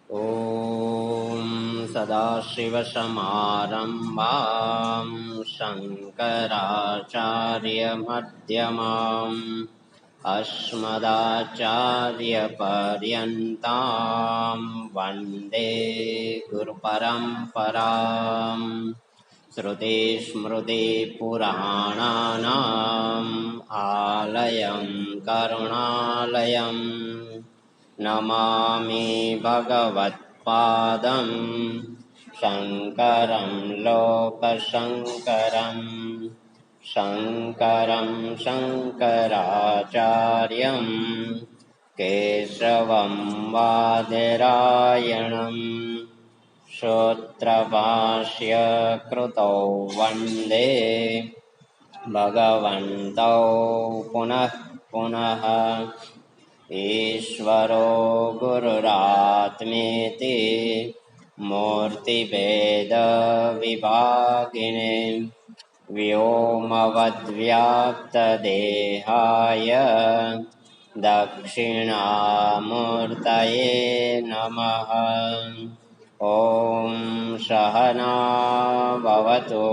ॐ सदाशिवसमारम्भां शङ्कराचार्यमध्यमाम् अस्मदाचार्यपर्यन्तां वन्दे गुरुपरम्पराम्। श्रुतिस्मृतिपुराणानाम् आलयं करुणालयम् नमामि भगवत्पादं शङ्करं लोकशङ्करम् शङ्करं शङ्कराचार्यं केशवं बादरायणम् सूत्रभाष्य कृतौ वन्दे भगवन्तौ पुनः पुनः। ईश्वरो गुरुरात्मेति मूर्तिभेदविभागिने व्योमवद्व्याप्तदेहाय दक्षिणामूर्तये नमः। ॐ सहना भवतु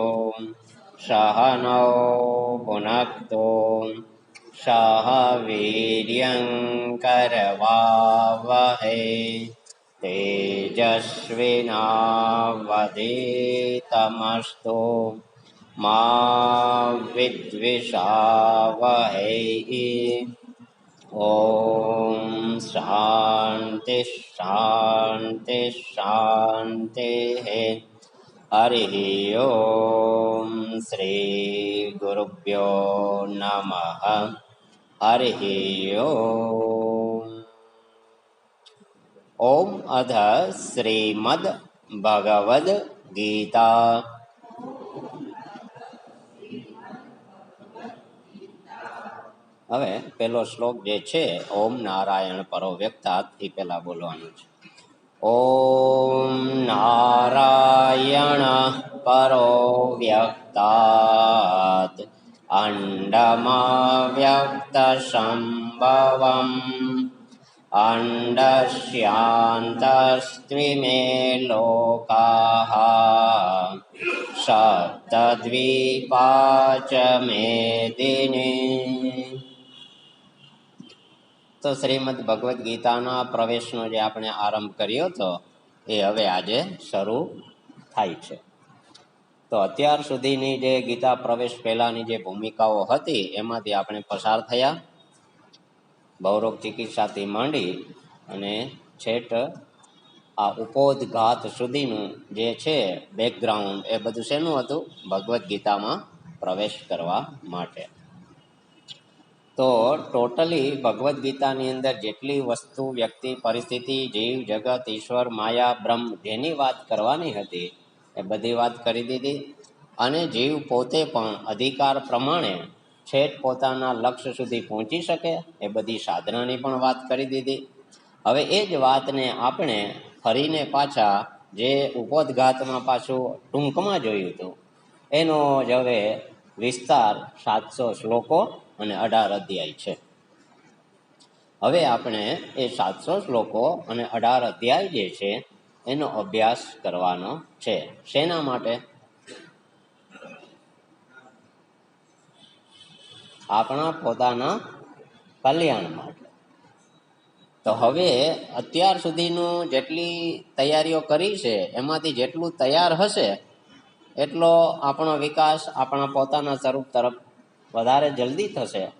सहनौ भुनक्तु सह वीर्यङ्करवावहै तेजस्विनावधीतमस्तु मा विद्विषावहै। ॐ शान्ति शान्ति शान्तिः। हरिः ॐ श्री गुरुभ्यो नमः। हरिः ॐ अथ श्रीमद् भगवद् गीता। હવે પેલો શ્લોક જે છે ઓમ નારાયણ પરો વ્યક્તાત એ પેલા બોલવાનું છે. ઓમ નારાયણ પરો વ્યક્તાત અંડમાવ્યક્ત સંભવમ અંડસ્યાંતસ્ત્વિમે લોકાઃ સપ્તદ્વીપા ચ મેદિની. તો શ્રીમદ ભગવદ્ ગીતાના પ્રવેશનો જે આપણે આરંભ કર્યો હતો એ હવે આજે શરૂ થાય છે. તો અત્યાર સુધીની જે ગીતા પ્રવેશ પહેલાની જે ભૂમિકાઓ હતી એમાંથી આપણે પસાર થયા. બૌરોગ ચિકિત્સાથી માંડી અને છેટ આ ઉપોદઘાત સુધીનું જે છે બેકગ્રાઉન્ડ એ બધું શેનું હતું? ભગવદ્ ગીતામાં પ્રવેશ કરવા માટે. તો ટોટલી ભગવદ્ ગીતાની અંદર જેટલી વસ્તુ, વ્યક્તિ, પરિસ્થિતિ, જીવ, જગત, ઈશ્વર, માયા, બ્રહ્મ જેની વાત કરવાની હતી એ બધી વાત કરી દીધી. અને જીવ પોતે પણ અધિકાર પ્રમાણે છેક પોતાના લક્ષ્ય સુધી પહોંચી શકે એ બધી સાધનાની પણ વાત કરી દીધી. હવે એ જ વાતને આપણે ફરીને પાછા જે ઉપોદઘાતમાં પાછું ટૂંકમાં જોયું હતું એનો જ હવે વિસ્તાર 700 શ્લોકો અને 18 અધ્યાય છે. હવે આપણે એ 700 શ્લોકો અને 18 અધ્યાય જે છે એનો અભ્યાસ કરવાનો છે. શેના માટે? આપણા પોતાના કલ્યાણ માટે. તો હવે અત્યાર સુધીનું જેટલી તૈયારીઓ કરી છે એમાંથી જેટલું તૈયાર હશે એટલો આપણો વિકાસ આપણા પોતાના સ્વરૂપ તરફ વધારે જલ્દી થશે.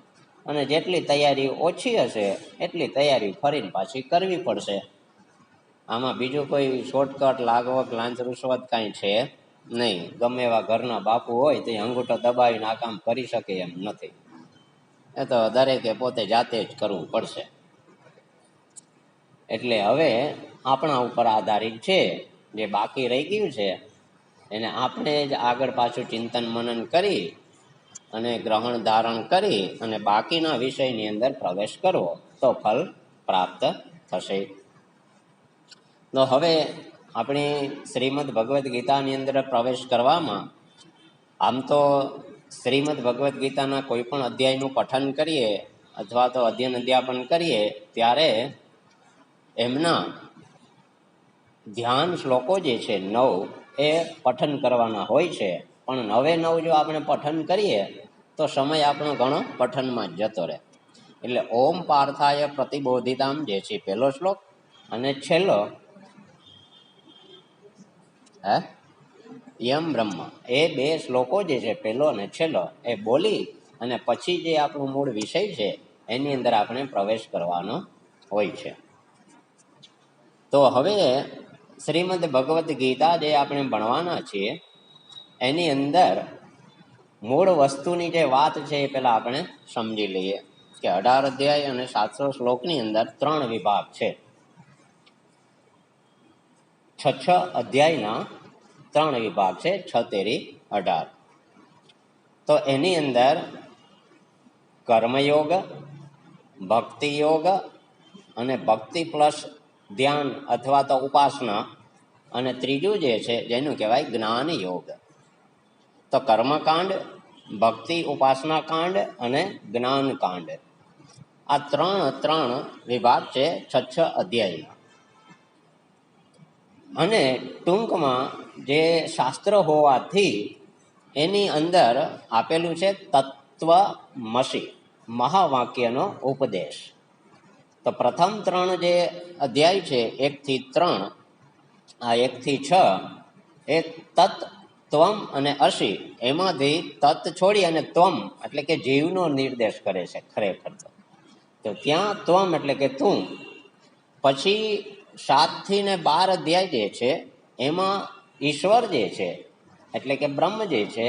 અને જેટલી તૈયારી ઓછી હશે એટલી તૈયારી ફરીને પાછી કરવી પડશે. આમાં બીજું કોઈ શોર્ટકટ, લાગવક, લાંચ રૂશ્વત કાંઈ છે નહીં. ગમે એવા ઘરના બાપુ હોય તો અંગૂઠો દબાવીને આ કામ કરી શકે એમ નથી. એ તો દરેકે પોતે જાતે જ કરવું પડશે. એટલે હવે આપણા ઉપર આધારિત છે. જે બાકી રહી ગયું છે એને આપણે જ આગળ પાછું ચિંતન મનન કરી અને ગ્રહણ ધારણ કરી અને બાકીના વિષયની અંદર પ્રવેશ કરવો તો ફલ પ્રાપ્ત થશે. તો હવે આપણી શ્રીમદ ભગવદ્ ગીતાની અંદર પ્રવેશ કરવામાં આમ તો શ્રીમદ ભગવદ્ ગીતાના કોઈ પણ અધ્યાયનું પઠન કરીએ અથવા તો અધ્યયન અધ્યાપન કરીએ ત્યારે એમના ધ્યાન શ્લોકો જે છે 9 એ પઠન કરવાના હોય છે, પણ 9 જો આપણે પઠન કરીએ તો સમય આપણો ઘણો પઠનમાં જ જતો રહે. એટલે ઓમ પાર્થાય પ્રતિબોધિતામ જે છે પહેલો શ્લોક, અને છેલ્લો યમ બ્રહ્મ, એ 2 શ્લોકો જે છે પહેલો અને છેલ્લો એ બોલી અને પછી જે આપણું મૂળ વિષય છે એની અંદર આપણે પ્રવેશ કરવાનો હોય છે. તો હવે શ્રીમદ ભગવદ્ ગીતા જે આપણે ભણવાના છીએ એની અંદર મૂળ વસ્તુની જે વાત છે એ પેલા આપણે સમજી લઈએ કે 18 અધ્યાય અને 700 શ્લોકની અંદર 3 વિભાગ છે. 6 અધ્યાયના 3 વિભાગ છે, 6 તેરી 18. તો એની અંદર કર્મયોગ, ભક્તિ યોગ અને ભક્તિ પ્લસ ધ્યાન અથવા તો ઉપાસના, અને ત્રીજું જે છે જેનું કહેવાય જ્ઞાન યોગ. તો કર્મકાંડ, ભક્તિ ઉપાસના કાંડ અને જ્ઞાન કાંડ, આ 3 વિભાગ છે 6 અધ્યાયમાં. અને ટૂંકમાં જે શાસ્ત્ર હોવાથી એની અંદર આપેલું છે તત્વમસી, મહાવાક્યનો ઉપદેશ. તો પ્રથમ 3 જે અધ્યાય છે 1 થી 3, આ 1 થી 6 એ તત્, ત્વમ અને અસી, એમાંથી તત્ છોડી અને ત્વમ એટલે કે જીવનો નિર્દેશ કરે છે ખરેખર તો ત્યાં ત્વમ એટલે કે તું. પછી 7 થી 12 અધ્યાય જે છે એમાં ઈશ્વર જે છે એટલે કે બ્રહ્મ જે છે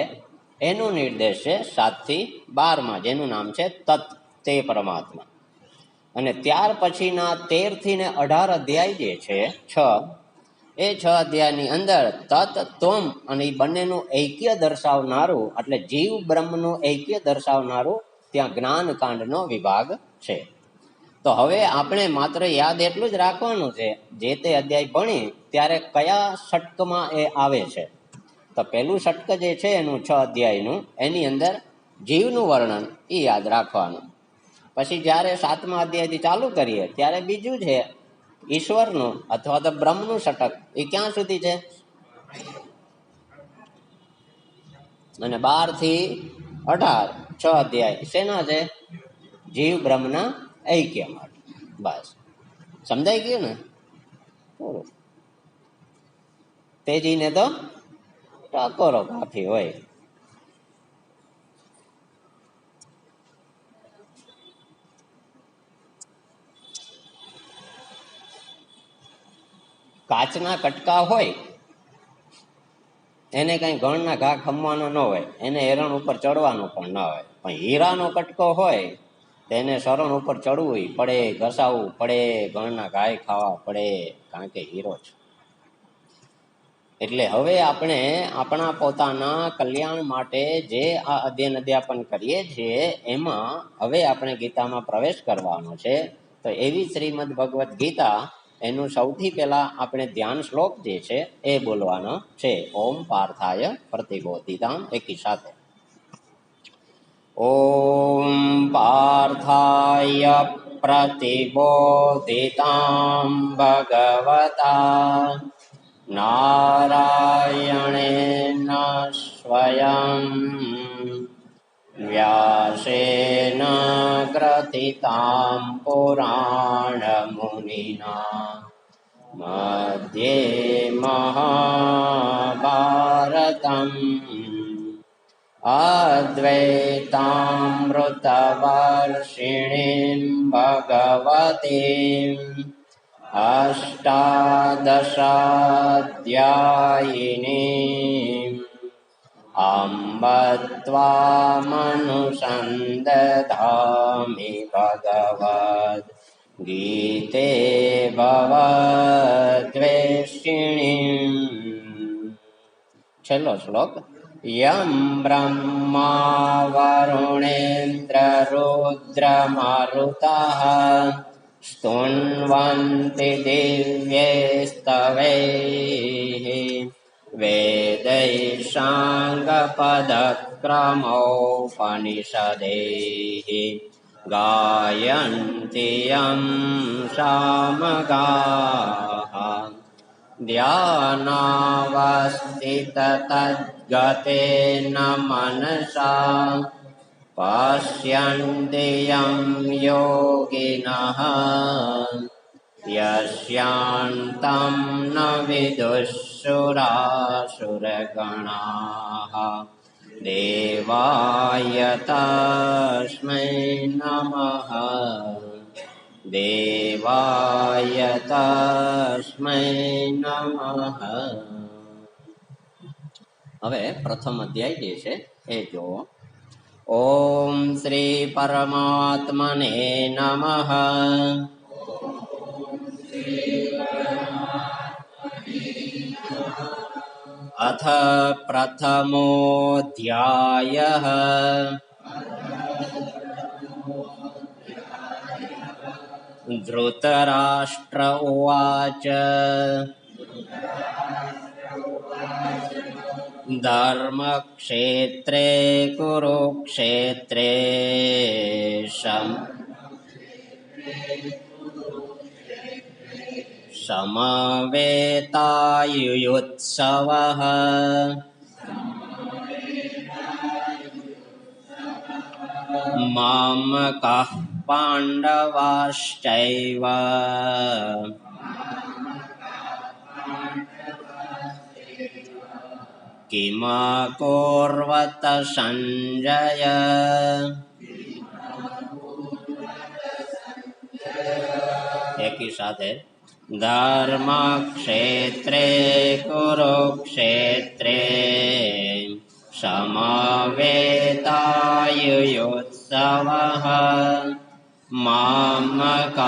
એનો નિર્દેશ છે 7 થી 12માં, જેનું નામ છે તત્, તે પરમાત્મા. અને ત્યાર પછીના 13 થી 18 અધ્યાય જે છે 6, એ 6 અધ્યાયની અંદર તત્, ત્વમ અને એ બંનેનું ઐક્ય દર્શાવનારું એટલે જીવ બ્રહ્મનું ઐક્ય દર્શાવનારું ત્યાં જ્ઞાન કાંડનો વિભાગ છે. તો હવે આપણે માત્ર યાદ એટલું જ રાખવાનું છે જે તે અધ્યાય ભણી ત્યારે કયા ષટકમાં એ આવે છે. તો પહેલું ષટક જે છે એનું 6 અધ્યાયનું, એની અંદર જીવનું વર્ણન એ યાદ રાખવાનું. પછી જ્યારે 7મા અધ્યાયથી ચાલુ કરીએ ત્યારે બીજું છે ઈશ્વરનું અથવા તો બ્રહ્મનું ષટક, એ ક્યાં સુધી છે? અને 12 થી 18 6 અધ્યાય શેના છે? જીવ બ્રહ્મના ઐક્ય માટે. બસ સમજાઈ ગયું ને? તેજીને તો ટકોરો કાફી હોય. કાચના કટકા હોય એને કઈ ગણના ઘા ખમવાના ન હોય, એને હેરણ ઉપર ચડવાનું પણ ન હોય. પણ હીરાનો કટકો હોય તેને શરણ ઉપર ચડવું પડે, ઘસાવવું પડે, ગણના ગાય ખાવા પડે, કારણ કે હીરો છે. એટલે હવે આપણે આપણા પોતાના કલ્યાણ માટે જે આ અધ્યયન અધ્યાપન કરીએ છીએ એમાં હવે આપણે ગીતામાં પ્રવેશ કરવાનો છે. તો એવી શ્રીમદ ભગવદ્ ગીતા એનું સૌથી પહેલા આપણે ધ્યાન શ્લોક જે છે એ બોલવાનો છે. ઓમ પાર્થાય પ્રતિબોધિતામ, એકી સાથે. ઓમ પાર્થાય પ્રતિબોધિતામ ભગવતા નારાયણેન સ્વયં વ્યાસેન ગ્રથિતામ પુરાણમુનિના મધ્યે મહાભારતમ અદ્વૈતામૃતવર્ષિણીમ ભગવતીમ અષ્ટાદશાધ્યાયિનીમ અંબ ત્વામનુસંદધામિ ભગવદ્ ગીતે ભવદ્વેષિણીમ. છેલ્લો શ્લોક. યમ બ્રહ્મા વરુણેન્દ્ર રુદ્રમરુતઃ સ્તુન્વન્તિ દિવ્યૈસ્તવૈઃ વેદૈઃ સાંગપદક્રમોપનિષदैः ગાયन्ति યં સામગાઃ ધ્યાનાવસ્થિત તદ્ગતેન મનસા પશ્યન્તિ યં યોગિનઃ યસ્યાન્तं ન વિદુઃસુરાસુરગણાઃ દેવાય તસ્મૈ નમઃ દેવાય તસ્મૈ નમઃ. હવે પ્રથમ અધ્યાય જે છે એ જો. ઓમ શ્રી પરમાત્મને નમઃ. અથ પ્રથમોऽધ્યાયઃ ધૃતરાષ્ટ્ર ઉવાચ ધર્મક્ષેત્રે કુરુક્ષેત્રે સમવેતાયુયુત્સવઃ મામકઃ પાંડવાશ્ચૈવ કિમ કુર્વત સંજય. એકી સાથે ધર્મક્ષેત્રે કુરુક્ષેત્રે સમવેતાયુયુત્સવઃ મામકઃ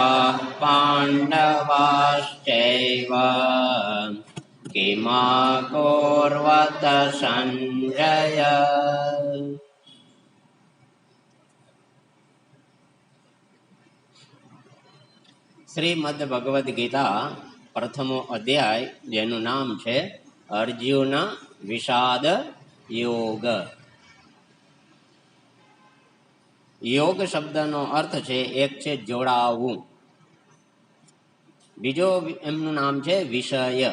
પાંડવાશ્ચૈવ કિમ કુર્વત સંજય. શ્રીમદ ભગવદ્ ગીતા પ્રથમો અધ્યાય જેનું નામ છે અર્જુન વિષાદ યોગ. યોગ શબ્દનો અર્થ છે એક છે જોડાવું, બીજો એમનું નામ છે વિષય,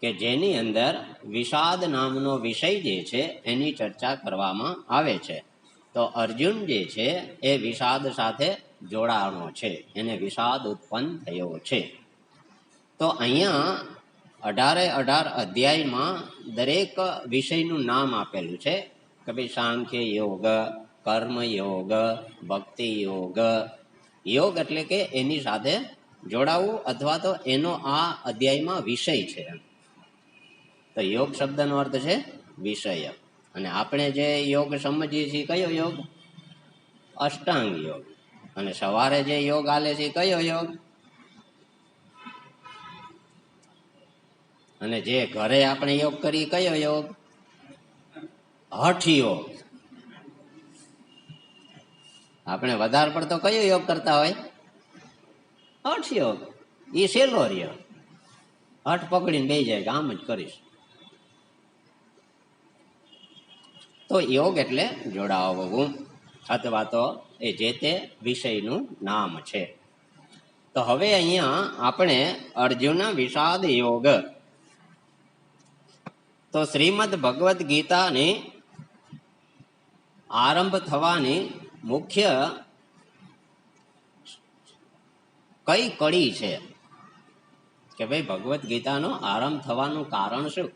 કે જેની અંદર વિષાદ નામનો વિષય જે છે એની ચર્ચા કરવામાં આવે છે. તો અર્જુન જે છે એ વિષાદ સાથે જોડાણો છે, એને વિષાદ ઉત્પન્ન થયો છે. તો અહીંયા 18 અધ્યાયમાં દરેક વિષયનું નામ આપેલું છે કે ભાઈ સાંખ્ય યોગ, કર્મ યોગ, ભક્તિ યોગ. યોગ એટલે કે એની સાથે જોડાવું અથવા તો એનો આ અધ્યાયમાં વિષય છે. તો યોગ શબ્દનો અર્થ છે વિષય. અને આપણે જે યોગ સમજીએ છીએ કયો યોગ? અષ્ટાંગ યોગ. અને સવારે જે યોગ હાલે છે કયો યોગ? અને જે ઘરે આપણે યોગ કરીએ કયો યોગ? હઠ યોગ. આપણે વધારે પડતો કયો યોગ કરતા હોય? હઠ યોગ. એ સહેલો રહ્યો, હઠ પકડીને બેસી જાય કે આમ જ કરીશ. તો યોગ એટલે જોડાવવું અથવા તો એ જે તે વિષયનું નામ છે. તો હવે અહીંયા આપણે અર્જુન વિષાદ યોગ. તો શ્રીમદ ભગવદ્ ગીતાની આરંભ થવાની મુખ્ય કઈ કડી છે કે ભાઈ ભગવદ્ ગીતાનો આરંભ થવાનું કારણ શું?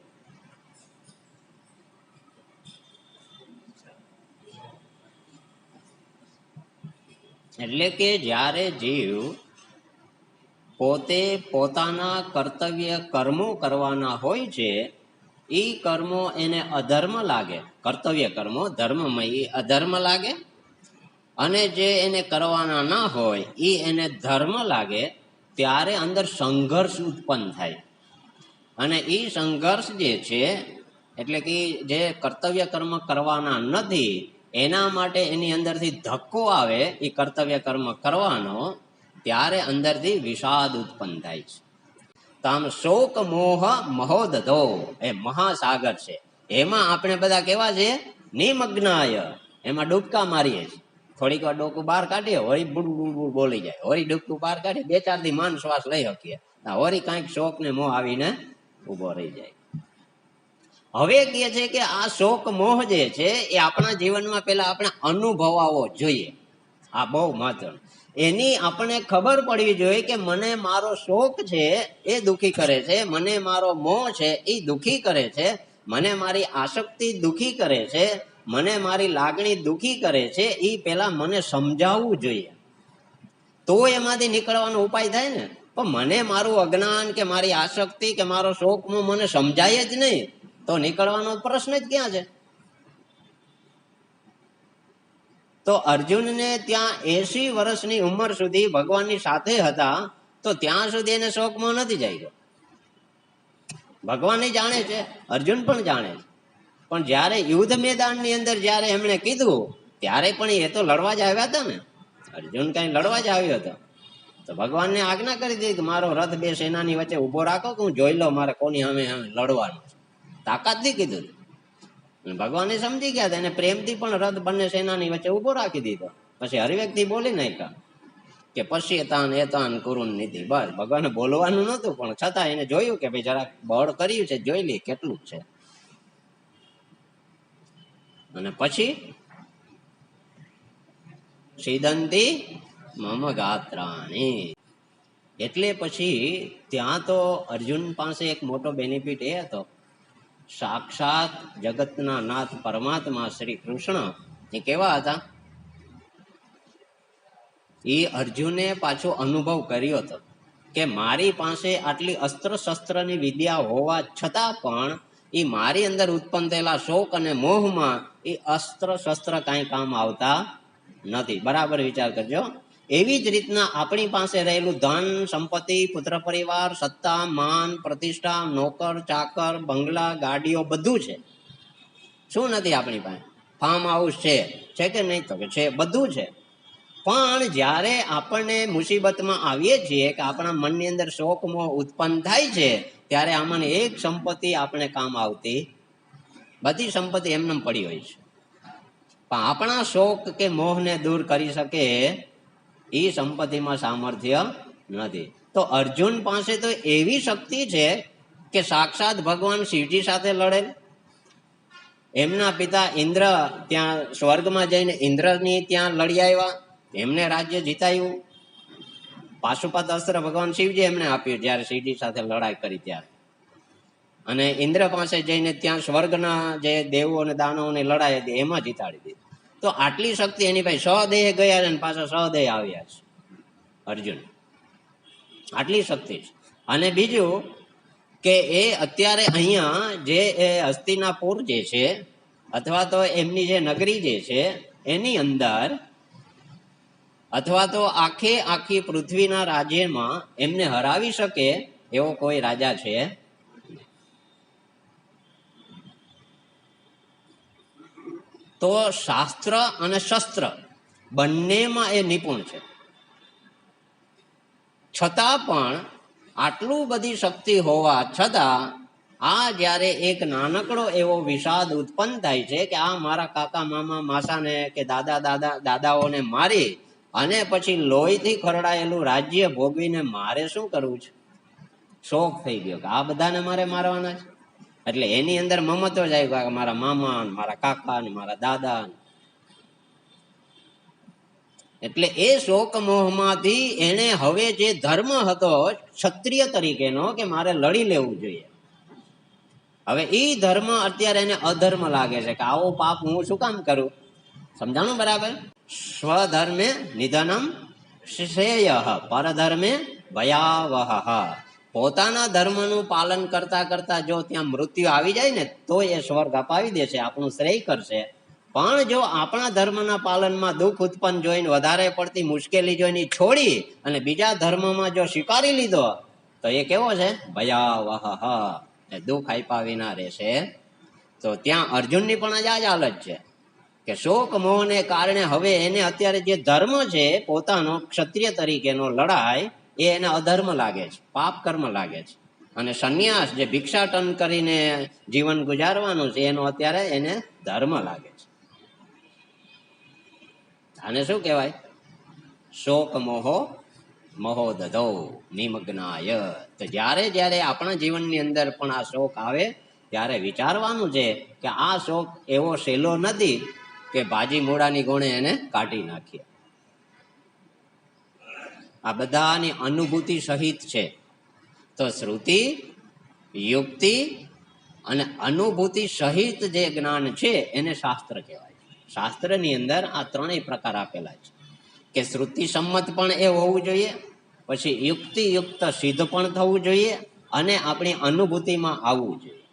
એટલે કે જ્યારે જીવ પોતે પોતાના કર્તવ્ય કર્મો કરવાના હોય છે, એ કર્મો એને અધર્મ લાગે, કર્તવ્ય કર્મો ધર્મમય એ અધર્મ લાગે, અને જે એને કરવાના ના હોય એ એને ધર્મ લાગે, ત્યારે અંદર સંઘર્ષ ઉત્પન્ન થાય. અને એ સંઘર્ષ જે છે એટલે કે જે કર્તવ્ય કર્મ કરવાના નથી એના માટે એની અંદરથી ધક્કો આવે એ કર્તવ્ય કર્મ કરવાનો, ત્યારે અંદરથી વિષાદ ઉત્પન્ન થાય છે. તો આમ શોક મોહ મહોદધો એ મહાસાગર છે, એમાં આપણે બધા કેવા છે? નિમગ્નાય, એમાં ડૂબકા મારીએ છીએ. થોડીક વાર ડોકું બહાર કાઢીએ, વળી બુડ બોલી જાય, વળી ડૂબકું બહાર કાઢીએ, 2-4 દી માન શ્વાસ લઈ શકીએ, વળી કાંઈક શોખ ને મોહ આવીને ઉભો રહી જાય. હવે કહે છે કે આ શોક મોહ જે છે એ આપણા જીવનમાં પેલા આપણે અનુભવાવો જોઈએ. આ બહુ મહત્વનું. એની આપણે ખબર પડવી જોઈએ કે મને મારો શોક છે એ દુઃખી કરે છે, મને મારો મોહ છે એ દુઃખી કરે છે, મને મારી આસક્તિ દુઃખી કરે છે, મને મારી લાગણી દુઃખી કરે છે. એ પેલા મને સમજાવવું જોઈએ, તો એમાંથી નીકળવાનો ઉપાય થાય ને. પણ મને મારું અજ્ઞાન કે મારી આસક્તિ કે મારો શોક મને સમજાય જ નહીં, તો નીકળવાનો પ્રશ્ન જ ક્યાં છે? તો અર્જુનને ત્યાં 80 વર્ષની ઉંમર સુધી ભગવાનની સાથે હતા, તો ત્યાં સુધી એને શોકમાં નથી જાય. ભગવાન જાણે છે, અર્જુન પણ જાણે છે, પણ જ્યારે યુદ્ધ મેદાનની અંદર જ્યારે એમણે કીધું ત્યારે પણ એ તો લડવા જ આવ્યા હતા ને. અર્જુન કઈ લડવા જ આવ્યો હતો, તો ભગવાનને આજ્ઞા કરી દીધી કે મારો રથ 2 સેનાની વચ્ચે ઉભો રાખો, કે હું જોઈ લઉં મારે કોની સામે લડવાનું છે. તાકાતથી કીધું. ભગવાને સમજી ગયા હતા, એને પ્રેમથી પણ રથ બંને સેનાની વચ્ચે ઉભો રાખી દીધો. પછી હરિવ્યક્તિ બોલી નાખ્યા કે પશ્યતાન એતાન કુરુન નીતિ. બસ ભગવાને બોલવાનું નહોતું, પણ છતાં એને જોયું કે ભાઈ જરાક બળ કર્યું છે, જોઈ લે કેટલું છે. અને પછી સીદંતી મમ ગાત્રાણી. એટલે પછી ત્યાં તો અર્જુન પાસે એક મોટો બેનિફિટ એ હતો, સાક્ષાત જગતના નાથ પરમાત્મા શ્રી કૃષ્ણ એ કેવા હતા, એ અર્જુને પાછો અનુભવ કર્યો હતો કે મારી પાસે આટલી અસ્ત્ર શસ્ત્રની વિદ્યા હોવા છતાં પણ એ મારી અંદર ઉત્પન્ન થયેલા શોક અને મોહમાં એ અસ્ત્ર શસ્ત્ર કાંઈ કામ આવતા નથી. બરાબર વિચાર કરજો. એવી જ રીતના આપણી પાસે રહેલું ધન સંપત્તિ, પુત્ર પરિવાર, સત્તા, માન, પ્રતિષ્ઠા, નોકર ચાકર, બંગલા, ગાડીઓ બધું છે. શું નથી આપણી પાસે? ફાર્મ હાઉસ છે કે નહીં? તો કે છે, બધું છે. પણ જ્યારે આપણને મુસીબતમાં આવીએ છીએ કે આપણા મનની અંદર શોક મોહ ઉત્પન્ન થાય છે, ત્યારે આમાંની એક સંપત્તિ આપણે કામ આવતી, બધી સંપત્તિ એમને પડી હોય છે. પણ આપણા શોક કે મોહને દૂર કરી શકે એ સંપત્તિમાં સામર્થ્ય નથી. તો અર્જુન પાસે તો એવી શક્તિ છે કે સાક્ષાત ભગવાન શિવજી સાથે લડેલ. એમના પિતા ઇન્દ્ર ત્યાં સ્વર્ગમાં જઈને ઇન્દ્રની ત્યાં લડી આવ્યા, એમને રાજ્ય જીતાયું. પાશુપત અસ્ત્ર ભગવાન શિવજી એમને આપ્યું જ્યારે શિવજી સાથે લડાઈ કરી ત્યારે. અને ઇન્દ્ર પાસે જઈને ત્યાં સ્વર્ગના જે દેવો અને દાનવોની લડાઈ હતી એમાં જીતાડી દીધી. તો આટલી શક્તિ એની ભાઈ સ્વદેહ ગયા અને પાછા સ્વદેહ આવ્યા છે અર્જુન. આટલી શક્તિ છે. અને બીજું કે એ અત્યારે અહીંયા જે હસ્તિનાપુર જે છે અથવા તો એમની જે નગરી જે છે એની અંદર અથવા તો આખી પૃથ્વીના રાજ્યમાં એમને હરાવી શકે એવો કોઈ રાજા છે. તો શાસ્ત્ર અને શસ્ત્ર બંનેમાં એ નિપુણ છે. છતાં પણ આટલું બધી શક્તિ હોવા છતાં આ જ્યારે એક નાનકડો એવો વિષાદ ઉત્પન્ન થાય છે કે આ મારા કાકા મામા માસાને કે દાદાઓને મારી અને પછી લોહીથી ખરડાયેલું રાજ્ય ભોગવીને મારે શું કરવું છે? શોક થઈ ગયો કે આ બધાને મારે મારવાના છે. એટલે એની અંદર મમત્વ જ આવ્યું કે મારા મામા, મારા કાકા ને મારા દાદા. એટલે એ શોક મોહમાંથી એને હવે જે ધર્મ હતો ક્ષત્રિય તરીકેનો કે મારે લડી લેવું જોઈએ, હવે એ ધર્મ અત્યારે એને અધર્મ લાગે છે કે આવો પાપ હું શું કામ કરું? સમજાણું બરાબર? સ્વધર્મે નિધનમ શ્રેય પરધર્મે ભયાવહ. પોતાના ધર્મનું પાલન કરતા કરતા જો ત્યાં મૃત્યુ આવી જાય ને તો એ સ્વર્ગ અપાવી દેશે, આપણું શ્રેય કરશે. પણ જો આપણા ધર્મના પાલનમાં દુઃખ ઉત્પન્ન જોઈને, વધારે પડતી મુશ્કેલી જોઈને છોડી અને બીજા ધર્મમાં જો સ્વીકારી લીધો તો એ કેવો છે? ભયાવહ. દુઃખ આપ્યા વિના રહેશે. તો ત્યાં અર્જુનની પણ આ જ હાલત છે કે શોક મોહને કારણે હવે એને અત્યારે જે ધર્મ છે પોતાનો ક્ષત્રિય તરીકેનો લડાઈ એ એને અધર્મ લાગે છે, પાપ કર્મ લાગે છે. અને સંન્યાસ જે ભિક્ષાટન કરીને જીવન ગુજારવાનું છે એનો અત્યારે એને ધર્મ લાગે છે. આને શું કહેવાય? શોક મોહો મોહો દધો નિમગ્નાય. તો જ્યારે જ્યારે આપણા જીવનની અંદર પણ આ શોક આવે ત્યારે વિચારવાનું છે કે આ શોક એવો સહેલો નથી કે ભાજી મૂળાની ગુણે એને કાઢી નાખીએ. આ બધાની અનુભૂતિ સહિત છે. તો શ્રુતિ, યુક્તિ અને અનુભૂતિ સહિત જે જ્ઞાન છે એને શાસ્ત્ર કહેવાય. શાસ્ત્રની અંદર આ ત્રણેય પ્રકાર આપેલા છે કે શ્રુતિ સંમત પણ એ હોવું જોઈએ, પછી યુક્તિયુક્ત સિદ્ધ પણ થવું જોઈએ, અને આપણી અનુભૂતિમાં આવવું જોઈએ.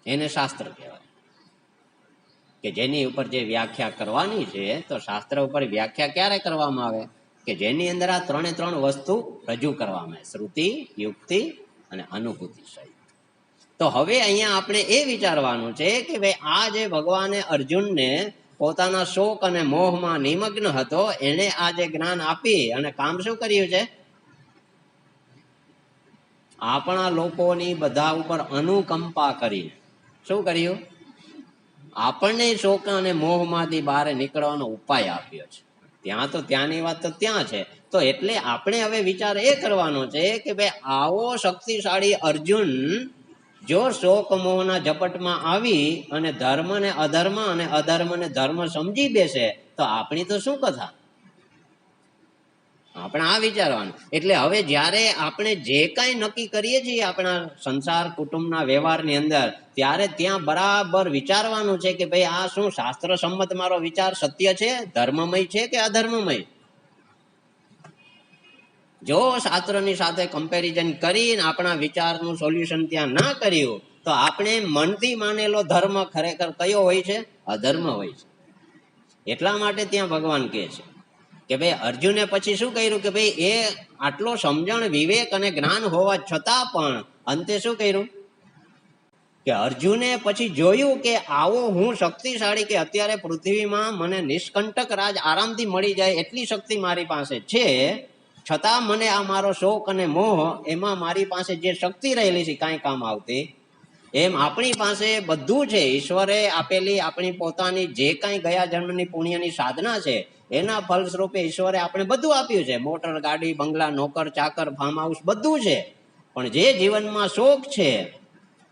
એને શાસ્ત્ર કહેવાય. કે જેની ઉપર જે વ્યાખ્યા કરવાની છે, તો શાસ્ત્ર ઉપર વ્યાખ્યા ક્યારે કરવામાં આવે? કે જેની અંદર આ ત્રણ વસ્તુ રજૂ કરવામાં આવે, શ્રુતિ, યુક્તિ અને અનુભૂતિ સહિત. તો હવે અહીંયા આપણે એ વિચારવાનું છે કે ભાઈ આ જે ભગવાને અર્જુનને પોતાના શોક અને મોહમાં નિમગ્ન હતો, એને આ જે જ્ઞાન આપી અને કામ શું કર્યું છે? આપણા લોકોની બધા ઉપર અનુકંપા કરીને શું કર્યું? આપણને શોક અને મોહમાંથી બહાર નીકળવાનો ઉપાય આપ્યો છે. ત્યાં તો ત્યાંની વાત તો ત્યાં છે. તો એટલે આપણે હવે વિચાર એ કરવાનો છે કે ભાઈ આવો શક્તિશાળી અર્જુન જો શોક મોહના ઝપટમાં આવી અને ધર્મ ને અધર્મ અને અધર્મ ને ધર્મ સમજી બેસે તો આપણી તો શું કથા? આપણે આ વિચારવાનું. એટલે હવે જ્યારે આપણે જે કાંઈ નક્કી કરીએ છીએ આપણા સંસાર કુટુંબના વ્યવહારની અંદર, ત્યારે ત્યાં બરાબર વિચારવાનું છે કે ભાઈ આ શું શાસ્ત્ર સંમત મારો વિચાર સત્ય છે, ધર્મમય છે કે અધર્મમય? જો શાસ્ત્રની સાથે કમ્પેરિઝન કરીને આપણા વિચારનું સોલ્યુશન ત્યાં ના કર્યું તો આપણે મનથી માનેલો ધર્મ ખરેખર કયો હોય છે? અધર્મ હોય છે. એટલા માટે ત્યાં ભગવાન કહે છે કે ભાઈ અર્જુને પછી શું કર્યું કે ભાઈ એ આટલો સમજણ, વિવેક અને જ્ઞાન હોવા છતાં પણ અંતે શું કર્યું કે અર્જુને પછી જોયું કે આવો હું શક્તિશાળી કે અત્યારે પૃથ્વીમાં મને નિષ્કંટક રાજ આરામથી મળી જાય એટલી શક્તિ મારી પાસે છે, છતાં મને આ મારો શોક અને મોહ, એમાં મારી પાસે જે શક્તિ રહેલી છે કાંઈ કામ આવતી. એમ આપણી પાસે બધું છે. ઈશ્વરે આપેલી આપણી પોતાની જે કાંઈ ગયા જન્મની પુણ્યની સાધના છે એના ફલ સ્વરૂપે ઈશ્વરે આપણે બધું આપ્યું છે. મોટર, ગાડી, બંગલા, નોકર, ચાકર, ફાર્મ હાઉસ બધું છે. પણ જે જીવનમાં શોખ છે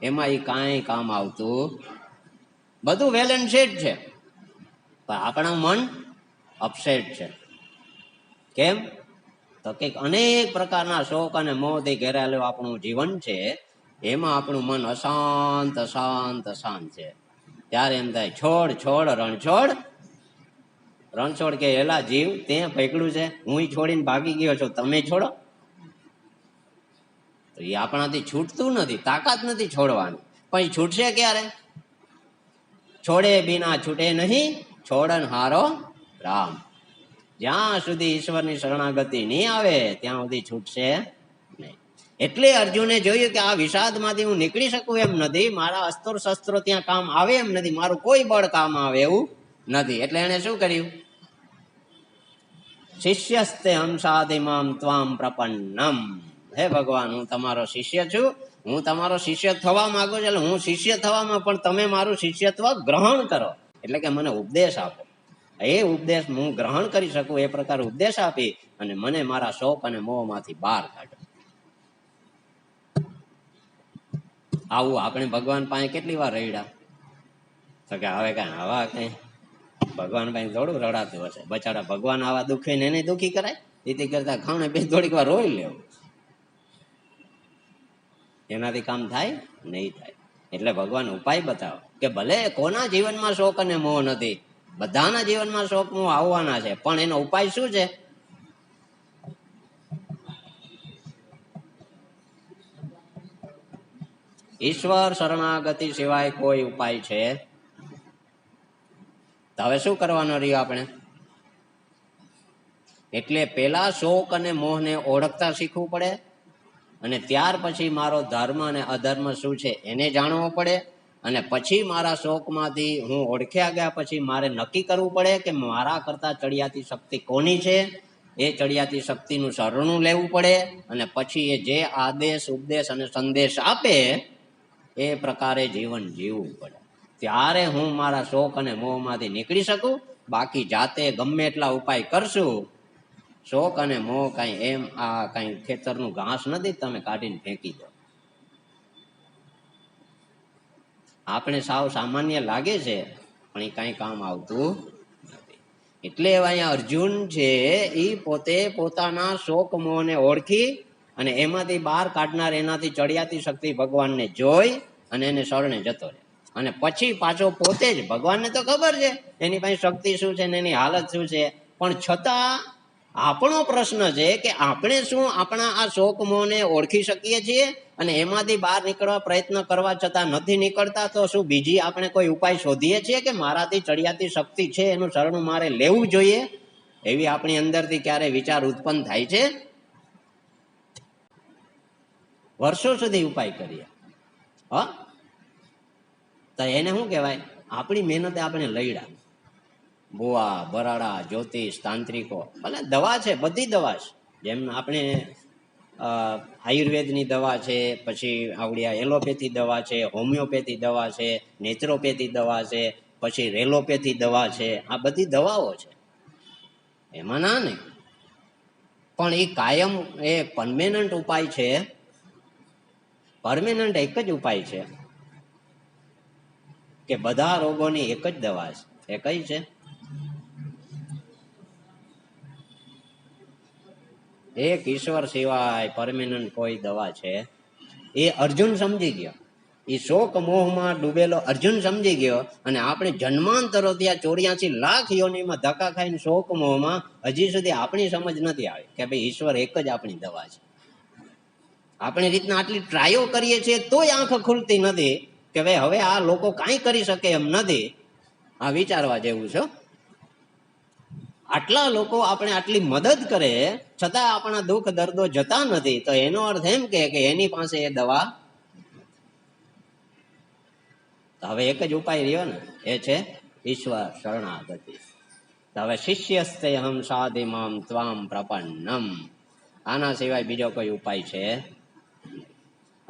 એમાં એ કાંઈ કામ આવતું. બધું વેલ એન્ડ સેટ છે, પણ આપણા મન અપસેટ છે. કેમ? તો કે અનેક પ્રકારના શોક અને મોહથી ઘેરાયેલું આપણું જીવન છે, એમાં આપણું મન અશાંત અશાંત અશાંત છે. ત્યારે એમ થાય છોડ છોડ રણછોડ. રણછોડ કે એલા જીવ તે પકડ્યું છે, હું છોડીને ભાગી ગયો છું, તમે છોડો. તો એ આપણાથી છૂટતું નથી, તાકાત નથી છોડવાની. પણ એ છૂટશે ક્યારે? છોડે બિના છૂટે નહીં, છોડન હારો રામ. જ્યાં સુધી ઈશ્વરની શરણાગતિ નહીં આવે ત્યાં સુધી છૂટશે નહીં. એટલે અર્જુને જોયું કે આ વિષાદમાંથી હું નીકળી શકું એમ નથી, મારા અસ્ત્ર શસ્ત્રો ત્યાં કામ આવે એમ નથી, મારું કોઈ બળ કામ આવે એવું નથી. એટલે એને શું કર્યું? શિષ્યસ્તે હંસાદિમામ ત્વામ પ્રપન્નમ. હે ભગવાન, હું તમારો શિષ્ય છું, હું તમારો શિષ્ય થવા માંગુ છું. એટલે હું શિષ્ય થવામાં પણ તમે મારું શિષ્યત્વ ગ્રહણ કરો, એટલે કે મને ઉપદેશ આપો. એ ઉપદેશ હું ગ્રહણ કરી શકું એ પ્રકાર ઉપદેશ આપી અને મને મારા શોક અને મોહમાંથી બહાર કાઢો. આવું આપણે ભગવાન પાસે કેટલી વાર રડ્યા? તો કે હવે કઈ આવા કઈ ભગવાન પાસે થોડું રડાતું હશે. બચારા ભગવાન આવા દુઃખી ને એને દુઃખી કરાય? એથી કરતા ખાણે બે થોડીક વાર રોઈ લેવું, એનાથી કામ થાય નહીં થાય. એટલે ભગવાન ઉપાય બતાવો કે ભલે કોના જીવનમાં શોક અને મોહ નથી, બધાના જીવનમાં શોક મોહ આવવાના છે, પણ એનો ઉપાય શું છે? ઈશ્વર શરણાગતિ સિવાય કોઈ ઉપાય છે. તો હવે શું કરવાનું રહ્યું આપણે? એટલે પેલા શોક અને મોહને ઓળખતા શીખવું પડે, અને ત્યાર પછી મારો ધર્મ અને અધર્મ શું છે એને જાણવો પડે, અને પછી મારા શોકમાંથી હું ઓળખ્યા ગયા પછી મારે નક્કી કરવું પડે કે મારા કરતા ચડિયાતી શક્તિ કોની છે. એ ચડિયાતી શક્તિનું શરણું લેવું પડે, અને પછી એ જે આદેશ ઉપદેશ અને સંદેશ આપે એ પ્રકારે જીવન જીવવું પડે. ત્યારે હું મારા શોક અને મોહમાંથી નીકળી શકું. બાકી જાતે ગમે એટલા ઉપાય કરશું, શોક અને મોહ કઈ એમ આ કઈ ખેતરનું ઘાસ નથી તમે કાઢીને ફેંકી દો. આપણે સાવ સામાન્ય લાગે છે પણ એ કઈ કામ આવતું નથી. એટલે અહીંયા અર્જુન છે એ પોતે પોતાના શોક મોહને ઓળખી અને એમાંથી બહાર કાઢનાર એનાથી ચડિયાતી શક્તિ ભગવાનને જોઈ અને એને શરણે જતો રહે. અને પછી પાછો પોતે જ, ભગવાનને તો ખબર છે એની પાસે શક્તિ શું છે ને એની હાલત શું છે, પણ છતાં આપણો પ્રશ્ન છે કે આપણે શું આપણા આ શોક મોહને ઓળખી શકીએ છીએ અને એમાંથી બહાર નીકળવા પ્રયત્ન કરવા છતાં નથી નીકળતા? તો શું બીજી આપણે કોઈ ઉપાય શોધીએ છીએ કે મારાથી ચડિયાતી શક્તિ છે એનું શરણું મારે લેવું જોઈએ? એવી આપણી અંદરથી ક્યારે વિચાર ઉત્પન્ન થાય છે? વર્ષો સુધી ઉપાય કરીએ તો એને શું કહેવાય? આપણી મહેનતે આપણે લઈડા. બુઆ, બરાડા, જ્યોતિષ, તાંત્રિકો, ભલે દવા છે, બધી દવા છે. જેમ આપણે આયુર્વેદની દવા છે, પછી આવડી એલોપેથી દવા છે, હોમિયોપેથી દવા છે, નેચરોપેથી દવા છે, પછી રેલોપેથી દવા છે. આ બધી દવાઓ છે, એમાં ના નહીં. પણ એ કાયમ એ પરમેનન્ટ ઉપાય છે. પરમેનન્ટ એક જ ઉપાય છે કે બધા રોગોની એક જ દવા છે. એ કઈ છે? એક ઈશ્વર સિવાય પરમેનન્ટ કોઈ દવા છે? એ અર્જુન સમજી ગયો. એ શોક મોહમાં ડૂબેલો અર્જુન સમજી ગયો. અને આપણે જન્માંતરો ત્યાં 84 લાખ યોનિમાં ધક્કા ખાઈને શોક મોહમાં હજી સુધી આપણી સમજ નથી આવી કે ભાઈ ઈશ્વર એક જ આપણી દવા છે. આપણી રીતના આટલી ટ્રાયો કરીએ છીએ તોય આંખ ખુલતી નથી કે ભાઈ હવે આ લોકો કાંઈ કરી શકે એમ નથી. આ વિચારવા જેવું છે. આટલા લોકો આપણે આટલી મદદ કરે છતાં આપણા દુઃખ દર્દો જતા નથી, તો એનો અર્થ એમ કે એની પાસે એ દવા. હવે એક જ ઉપાય રહ્યો ને, એ છે ઈશ્વર શરણાગતિ. હવે શિષ્યસ્તે હમ સાધિમામ ત્વામ પ્રપન્નમ. આના સિવાય બીજો કોઈ ઉપાય છે?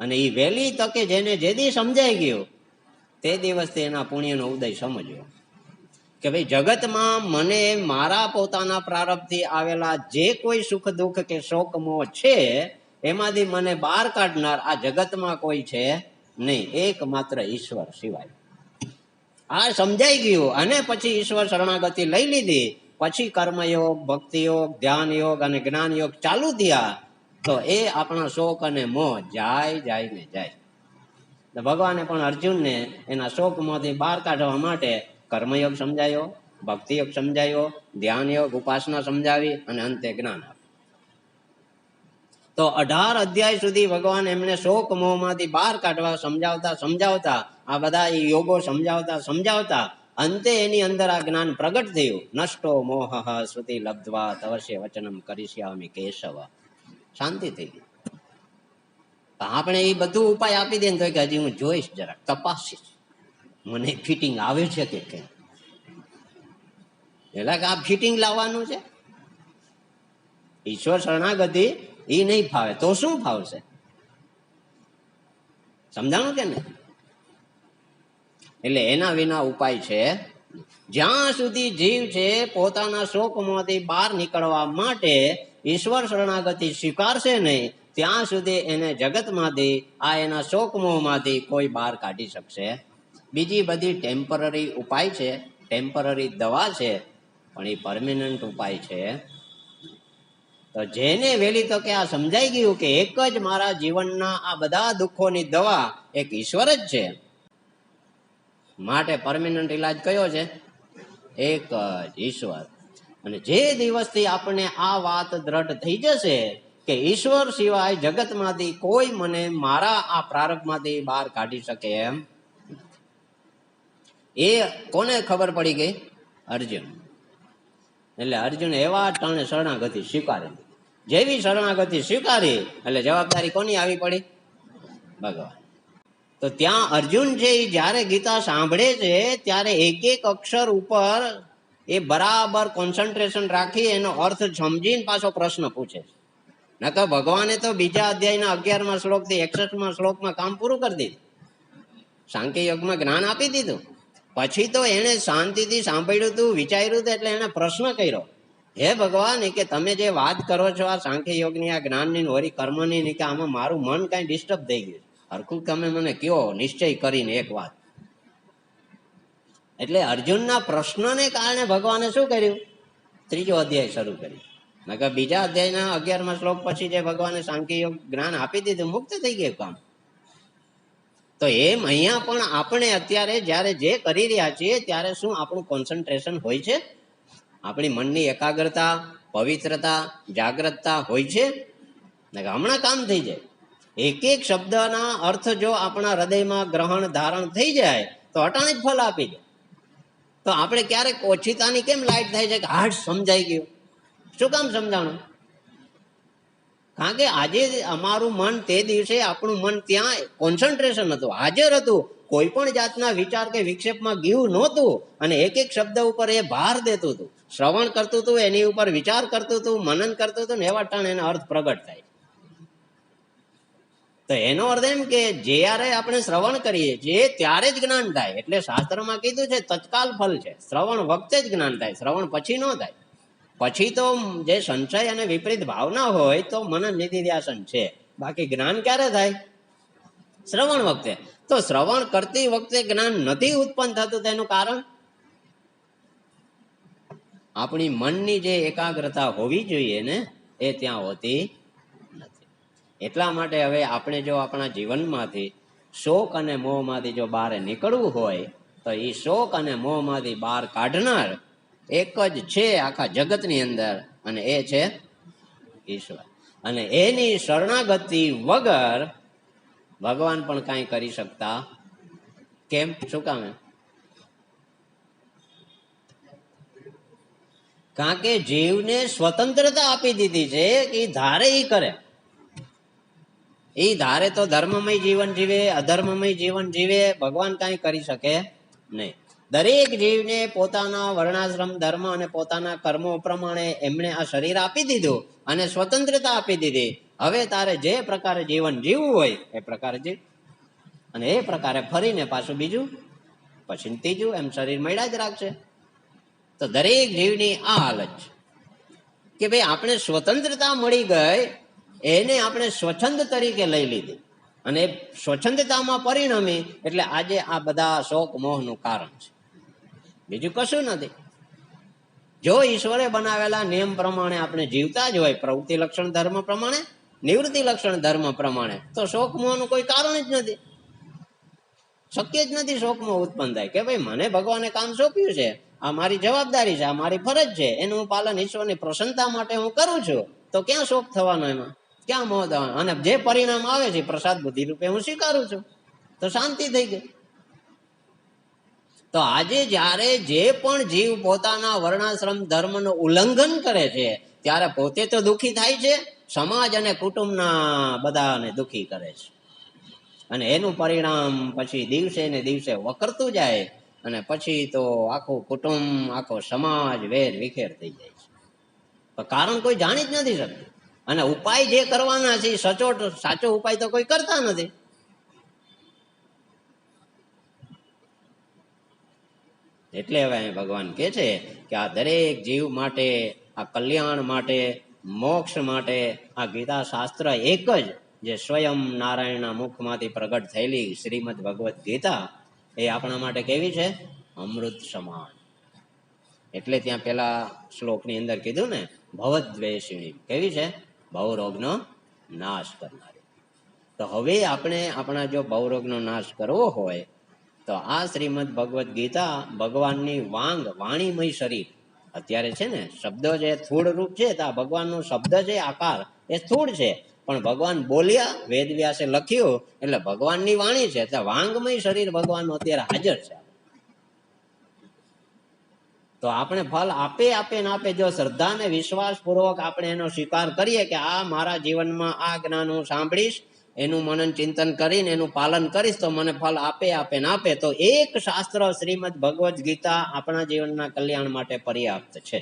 અને એ વહેલી તકે જેને જેદી સમજાઈ ગયું તે દિવસથી એના પુણ્યનો ઉદય સમજ્યો કે ભાઈ જગતમાં મને મારા પોતાના પ્રારબ્ધથી આવેલા જે કોઈ સુખ દુઃખ કે શોક મોહ છે એમાંથી મને બહાર કાઢનાર આ જગતમાં કોઈ છે નહીં, એકમાત્ર ઈશ્વર સિવાય. આ સમજાઈ ગયું અને પછી ઈશ્વર શરણાગતિ લઈ લીધી. પછી કર્મયોગ, ભક્તિયોગ, ધ્યાન યોગ અને જ્ઞાન યોગ ચાલુ થયા. તો એ આપણા શોક અને મોહ જાય ને જાય. ભગવાને પણ અર્જુનને એના શોક મોહથી બહાર કાઢવા માટે કર્મયોગ સમજાયો, ભક્તિયોગ સમજાયો, ધ્યાન યોગ, ઉપાસના સમજાવી અને અંતે જ્ઞાન આપ્યું. તો 18 અધ્યાય સુધી ભગવાન એમને શોક મોહમાંથી બહાર કાઢવા સમજાવતા આ બધા યોગો સમજાવતા અંતે એની અંદર આ જ્ઞાન પ્રગટ થયું. નષ્ટો મોહ શ્રુતિ લબ્ધ્વા તવશ્ય વચનમ કરિષ્યામિ કેશવ. શાંતિ થઈ ગઈ. આપણે એ બધું ઉપાય આપી દે ને તો કે હજી હું જોઈશ, જરાક તપાસીશ, મને ફિટિંગ આવે છે કે કેમ. એટલે કે આ ફિટિંગ લાવવાનું છે. ઈશ્વર શરણાગતિ એ નહીં ફાવે તો શું ફાવશે? સમજાણું કે નહીં? એટલે એના વિના ઉપાય છે. જ્યાં સુધી જીવ છે પોતાના શોકમાંથી બહાર નીકળવા માટે ઈશ્વર શરણાગતિ સ્વીકારશે નહીં ત્યાં સુધી એને જગતમાંથી આ એના શોકમોહમાંથી કોઈ બહાર કાઢી શકશે. બીજી બધી ટેમ્પરરી ઉપાય છે, ટેમ્પરરી દવા છે, પણ એ પરમેનન્ટ ઉપાય છે. તો જેને વહેલી તકે આ સમજાઈ ગયું કે એક જ મારા જીવનના આ બધા દુઃખોની દવા એક ઈશ્વર જ છે, માટે પરમેનન્ટ ઇલાજ કયો છે? એક જ ઈશ્વર. અને જે દિવસથી આપણને આ વાત દ્રઢ થઈ જશે કે ઈશ્વર સિવાય જગતમાંથી કોઈ મને મારા આ પ્રારબ્ધમાંથી બહાર કાઢી શકે એમ, એ કોને ખબર પડી ગઈ? અર્જુન. એટલે અર્જુન એવા ટાણે શરણાગતિ સ્વીકારી. જેવી શરણાગતિ સ્વીકારી એટલે જવાબદારી કોની આવી પડી? ભગવાન. તો ત્યાં અર્જુન છે એ જ્યારે ગીતા સાંભળે છે ત્યારે એક એક અક્ષર ઉપર એ બરાબર કોન્સન્ટ્રેશન રાખી એનો અર્થ સમજીને પાછો પ્રશ્ન પૂછે છે. નકર ભગવાને તો બીજા અધ્યાયના 11મા શ્લોકથી 61મા શ્લોકમાં કામ પૂરું કરી દીધું. સાંખ્ય યોગમાં જ્ઞાન આપી દીધું. પછી તો એને શાંતિથી સાંભળ્યું હતું, વિચાર્યું હતું, એટલે એને પ્રશ્ન કર્યો, હે ભગવાન, કે તમે જે વાત કરો છો આ સાંખ્ય યોગની, આ જ્ઞાનની, વરી કર્મની, કે આમાં મારું મન કઈ ડિસ્ટર્બ થઈ ગયું, હરખું તમે મને કયો નિશ્ચય કરીને એક વાત. એટલે અર્જુનના પ્રશ્નને કારણે ભગવાને શું કર્યું? ત્રીજો અધ્યાય શરૂ કર્યો. નકર બીજા અધ્યાયના 11મા શ્લોક પછી જે ભગવાને સાંખ્ય યોગ જ્ઞાન આપી દીધું, મુક્ત થઈ ગયું કામ. તો એમ અહીંયા પણ આપણે અત્યારે જ્યારે જે કરી રહ્યા છીએ ત્યારે શું આપણું કોન્સન્ટ્રેશન હોય છે? આપણી મનની એકાગ્રતા, પવિત્રતા, જાગ્રતતા હોય છે? હમણાં કામ થઈ જાય. એક એક શબ્દના અર્થ જો આપણા હૃદયમાં ગ્રહણ ધારણ થઈ જાય તો અટાણે જ ફળ આપી જાય. તો આપણે ક્યારેક ઓછીતાની કેમ લાઈટ થાય છે કે હાર્ટ સમજાઈ ગયું? શું કામ સમજાણું? કારણ કે આજે અમારું મન, તે દિવસે આપણું મન ત્યાં કોન્સન્ટ્રેશન હતું, હાજર હતું, કોઈ પણ જાતના વિચાર કે વિક્ષેપમાં ગયું નહોતું, અને એક એક શબ્દ ઉપર એ ભાર દેતું હતું, શ્રવણ કરતું હતું, એની ઉપર વિચાર કરતું હતું, મનન કરતું હતું, ને એવા ટાણે એનો અર્થ પ્રગટ થાય. તો એનો અર્થ એમ કે જ્યારે આપણે શ્રવણ કરીએ છીએ ત્યારે જ જ્ઞાન થાય. એટલે શાસ્ત્રમાં કીધું છે તત્કાલ ફલ છે, શ્રવણ વખતે જ જ્ઞાન થાય, શ્રવણ પછી ન થાય. પછી તો જે સંશય અને વિપરીત ભાવના હોય તો મનન નિધિધ્યાસન છે, બાકી જ્ઞાન ક્યારે થાય? શ્રવણ વખતે. તો શ્રવણ કરતી વખતે જ્ઞાન નથી ઉત્પન્ન થતું, તેનું કારણ આપણી મનની જે એકાગ્રતા હોવી જોઈએ ને, એ ત્યાં હોતી નથી. એટલા માટે હવે આપણે જો આપણા જીવનમાંથી શોક અને મોહમાંથી જો બહાર નીકળવું હોય તો એ શોક અને મોહમાંથી બહાર કાઢનાર એક જ છે આખા જગતની અંદર, અને એ છે ઈશ્વર. અને એની શરણાગતિ વગર ભગવાન પણ કાંઈ કરી શકતા કેમ? શું કામ? કારણ કે જીવને સ્વતંત્રતા આપી દીધી છે કે એ ધારે એ કરે. એ ધારે તો ધર્મમય જીવન જીવે, અધર્મમય જીવન જીવે, ભગવાન કાંઈ કરી શકે નહીં. દરેક જીવને પોતાના વર્ણાશ્રમ ધર્મ અને પોતાના કર્મો પ્રમાણે એમણે આ શરીર આપી દીધું અને સ્વતંત્રતા આપી દીધી. હવે તારે જે પ્રકારે જીવન જીવવું હોય એ પ્રકારે જીવ, અને એ પ્રકારે ફરીને પાછું બીજું, પછી ત્રીજું, એમ શરીર મળ્યા જ રાખશે. તો દરેક જીવની આ હાલત છે કે ભાઈ આપણે સ્વતંત્રતા મળી ગઈ, એને આપણે સ્વચ્છંદ તરીકે લઈ લીધી, અને સ્વચ્છંદતામાં પરિણમી. એટલે આજે આ બધા શોક મોહનું કારણ છે, બીજું કશું નથી. જો ઈશ્વરે બનાવેલા નિયમ પ્રમાણે આપણે જીવતા જ હોય, પ્રવૃત્તિ લક્ષણ ધર્મ પ્રમાણે, નિવૃત્તિ લક્ષણ ધર્મ પ્રમાણે, તો શોક મોહનું કોઈ કારણ જ નથી. શક્ય જ નથી શોક મોહ ઉત્પન્ન થાય કે ભાઈ મને ભગવાને કામ સોંપ્યું છે, આ મારી જવાબદારી છે, આ મારી ફરજ છે, એનું હું પાલન ઈશ્વરની પ્રસન્નતા માટે હું કરું છું, તો ક્યાં શોક થવાનો એમાં? ક્યાં મોહ થવાનો? અને જે પરિણામ આવે છે પ્રસાદ બુદ્ધિ રૂપે હું સ્વીકારું છું, તો શાંતિ થઈ ગઈ. તો આજે જ્યારે જે પણ જીવ પોતાના વર્ણાશ્રમ ધર્મનું ઉલ્લંઘન કરે છે ત્યારે પોતે તો દુઃખી થાય છે, સમાજ અને કુટુંબના બધાને દુઃખી કરે છે, અને એનું પરિણામ પછી દિવસે ને દિવસે વકરતું જાય, અને પછી તો આખું કુટુંબ, આખો સમાજ વેર વિખેર થઈ જાય છે. તો કારણ કોઈ જાણી જ નથી શકતું, અને ઉપાય જે કરવાના છે સચોટ સાચો ઉપાય તો કોઈ કરતા નથી. એટલે હવે ભગવાન કહે છે કે આ દરેક જીવ માટે, આ કલ્યાણ માટે, મોક્ષ માટે આ ગીતા શાસ્ત્ર એક જ, જે સ્વયં નારાયણના મુખમાંથી પ્રગટ થયેલી શ્રીમદ ભગવદ્ ગીતા, એ આપણા માટે કેવી છે? અમૃત સમાન. એટલે ત્યાં પેલા શ્લોકની અંદર કીધું ને, ભવદ્વેષિણી કેવી છે? ભવરોગનો નાશ કરનારી. તો હવે આપણે આપણા જો ભવરોગનો નાશ કરવો હોય તો આ શ્રીમદ ભગવદ્ ગીતા ભગવાનની વાણીમય શરીર, અત્યારે છે ને શબ્દો જે સ્થૂળ રૂપ છે, તો આ ભગવાનનો શબ્દ છે આકાર એ સ્થૂળ છે, પણ ભગવાન બોલ્યા, વેદ વ્યાસે લખ્યું, એટલે ભગવાનની વાણી છે, એટલે વાંગમય શરીર ભગવાનનું અત્યારે હાજર છે. તો આપણે ફલ આપે ને આપે, જો શ્રદ્ધા અને વિશ્વાસ પૂર્વક આપણે એનો સ્વીકાર કરીએ કે આ મારા જીવનમાં આ જ્ઞાન હું સાંભળીશ, એનું મનન ચિંતન કરીને એનું પાલન કરીશ તો મને ફલ આપે ને આપે, તો એક શાસ્ત્ર શ્રીમદ ભગવદ્ ગીતા આપણા જીવનના કલ્યાણ માટે પર્યાપ્ત છે.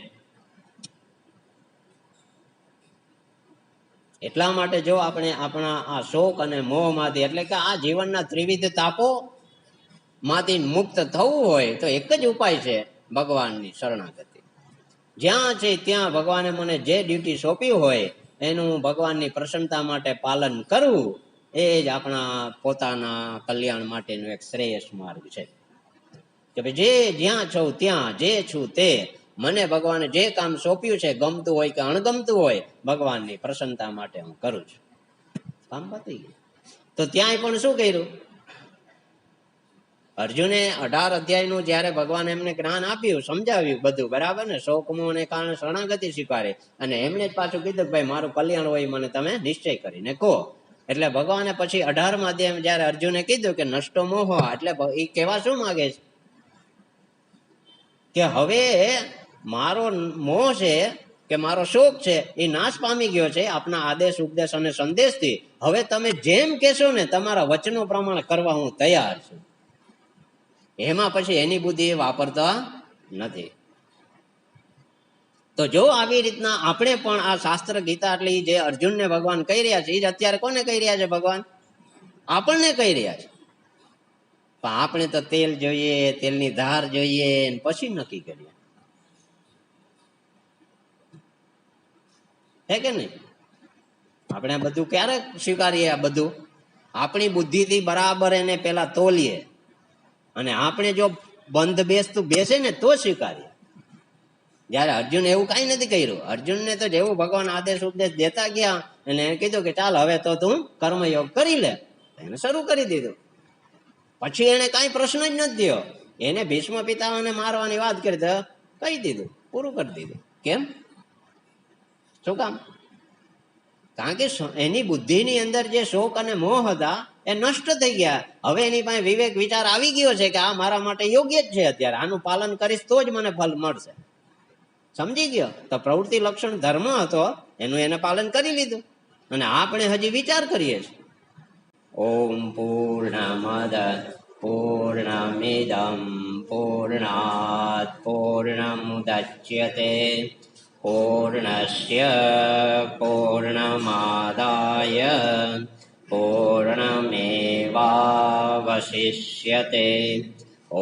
એટલા માટે જો આપણે આપણા આ શોક અને મોહમાંથી, એટલે કે આ જીવનના ત્રિવિધ તાપો માંથી મુક્ત થવું હોય તો એક જ ઉપાય છે ભગવાનની શરણાગતિ. જ્યાં છે ત્યાં ભગવાને મને જે ડ્યુટી સોંપ્યું હોય એનું ભગવાનની પ્રસન્નતા માટે પાલન કરવું એ જ આપણા પોતાના કલ્યાણ માટેનો એક શ્રેયસ માર્ગ છે. કે ભાઈ જે જ્યાં છું ત્યાં જે છું તે મને ભગવાને જે કામ સોંપ્યું છે, ગમતું હોય કે અણગમતું હોય, ભગવાનની પ્રસન્નતા માટે હું કરું છું. કામ પતી ગયું. તો ત્યાંય પણ શું કર્યું? અર્જુને 18 અધ્યાયનું જયારે ભગવાન એમને જ્ઞાન આપ્યું, સમજાવ્યું બધું બરાબર ને, શોકમોહને કારણે શરણાગતિ સ્વીકારે અને એમને જ પાછું કીધું કે ભાઈ મારું કલ્યાણ હોય મને તમે નિશ્ચય કરીને કહો. એટલે ભગવાને પછી 18મા અધ્યાયમાં જયારે અર્જુને કીધું કે નષ્ટો મોહ, એટલે એ કહેવા શું માંગે છે કે હવે મારો મોહ છે કે મારો શોક છે એ નાશ પામી ગયો છે આપના આદેશ ઉપદેશ અને સંદેશથી. હવે તમે જેમ કહેશો ને તમારા વચનો પ્રમાણે કરવા હું તૈયાર છું. એમાં પછી એની બુદ્ધિ વાપરતા નથી. તો જો આવી રીતના આપણે પણ આ શાસ્ત્ર ગીતા એટલે જે અર્જુનને ભગવાન કહી રહ્યા છે એ જ અત્યારે કોને કહી રહ્યા છે? ભગવાન આપણને કહી રહ્યા છે. પણ આપણે તો તેલ જોઈએ, તેલની ધાર જોઈએ, પછી નક્કી કરીએ, હે કે નહીં? આપણે આ બધું ક્યારે સ્વીકારીએ? આ બધું આપણી બુદ્ધિથી બરાબર એને પેલા તોલીએ અને આપણે જો બંધ બેસતું બેસે ને તો સ્વીકારીએ. જયારે અર્જુન એવું કઈ નથી કર્યું. અર્જુનને તો જેવું ભગવાન આદેશ ઉપદેશ દેતા ગયા અને એને કીધું કે ચાલ હવે તો તું કર્મયોગ કરી લે, એને શરૂ કરી દીધું. પછી એને કઈ પ્રશ્ન જ નથી થયો. એને ભીષ્મ પિતામહને મારવાની વાત કરી તો કહી દીધું, પૂરું કરી દીધું. કેમ? શું કામ? કારણ કે એની બુદ્ધિની અંદર જે શોક અને મોહ હતા એ નષ્ટ થઈ ગયા. હવે એની પાસે વિવેક વિચાર આવી ગયો છે કે આ મારા માટે યોગ્ય જ છે, અત્યારે આનું પાલન કરીશ તો જ મને ફલ મળશે. સમજી ગયો? તો પ્રવૃત્તિ લક્ષણ ધર્મ હતો એનું એને પાલન કરી લીધું. અને આપણે હજી વિચાર કરીએ છીએ. ઓમ પૂર્ણમદ પૂર્ણમિદં પૂર્ણાત પૂર્ણમુદચ્યતે પૂર્ણસ્ય પૂર્ણમાદાય પૂર્ણમેવાવશિષ્યતે.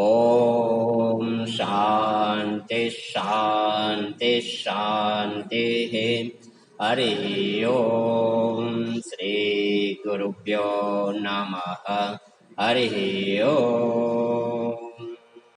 ઓમ શાંતિ શાંતિ શાંતિ. હરિ ઓમ શ્રી ગુરુભ્યો નમઃ. હરિ ઓમ.